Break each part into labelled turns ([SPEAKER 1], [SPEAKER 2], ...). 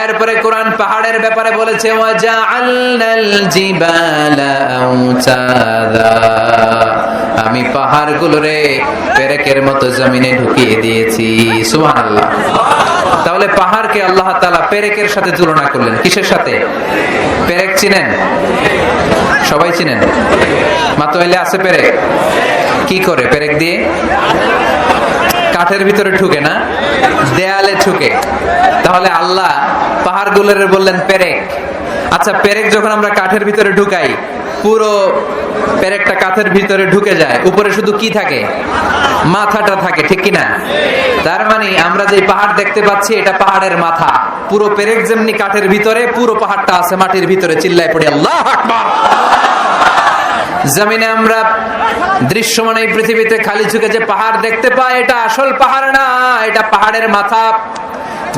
[SPEAKER 1] এরপরে কোরআন পাহাড়ের ব্যাপারে বলেছে ওয়াজআলনাল জিবালা আওতাদা, আমি পাহাড়গুলোরে পেরেকের মতো জমিনে ঢুকিয়ে দিয়েছি। সুবহানাল্লাহ। তাহলে পাহাড়কে আল্লাহ তাআলা পেরেকের সাথে তুলনা করলেন। কিসের সাথে? পেরেক চিনেন? সবাই চিনেন? মাতোয়াইলে আছে পেরেক? কি করে পেরেক দিয়ে? কাঠের ভিতরে ঢুকে না, দেয়ালে ঢুকে। তাহলে আল্লাহ পাহাড়গুলোরে বললেন পেরেক। আচ্ছা, পেরেক যখন আমরা কাঠের ভিতরে ঢুকাই, পুরো পেরেকটা কাঠের ভিতরে ঢুকে যায়, উপরে শুধু কি থাকে? মাথাটা থাকে, ঠিক কিনা? তার মানে আমরা যে পাহাড় দেখতে পাচ্ছি এটা পাহাড়ের মাথা। পুরো পেরেক যেমনি কাঠের ভিতরে, পুরো পাহাড়টা আছে মাটির ভিতরে। চিল্লায় পড়ি আল্লাহু আকবার। জমিনে আমরা দৃশ্যমান এই পৃথিবীতে খালি চোখে যে পাহাড় দেখতে পাই, এটা আসল পাহাড় না, এটা পাহাড়ের মাথা।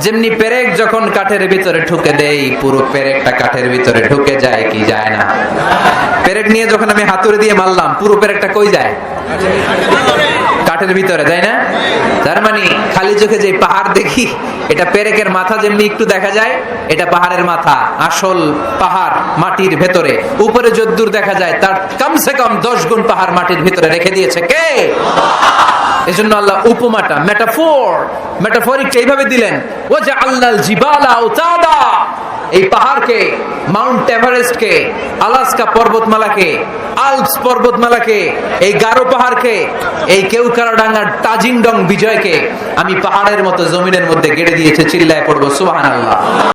[SPEAKER 1] যেমনি পেরেক যখন কাঠের ভিতরে ঢুকে দেই, পুরো পেরেকটা কাঠের ভিতরে ঢুকে যায় কি যায় না? পেরেক নিয়ে যখন আমি হাতুড়ি দিয়ে মারলাম, পুরো পেরেকটা কই যায়? কাঠের ভিতরে, তাই না? তার মানে খালি চোখে যে পাহাড় দেখি, এটা পেরেকের মাথা যেমনি একটু দেখা যায়, এটা পাহাড়ের মাথা। আসল পাহাড় মাটির ভেতরে, উপরে যদ্দূর দেখা যায় তার কমসে কম 10 গুণ পাহাড় মাটির ভিতরে রেখে দিয়েছে কে? এজন্য আল্লাহ উপমাটা, মেটাফরিক এইভাবে দিলেন, ওয়াজআলনাল জিবালা আওতাদা, এই পাহাড়কে, মাউন্ট এভারেস্টকে, আলাস্কা পর্বতমালাকে, আল্পস পর্বতমালাকে, এই গারো পাহাড়কে, এই কেউকারাডাঙ্গার তাজিংডং বিজয়কে আমি পাহাড়ের মতো জমিনের মধ্যে গেড়ে দিয়েছে। চিল্লায় পড়বো সুবহানাল্লাহ।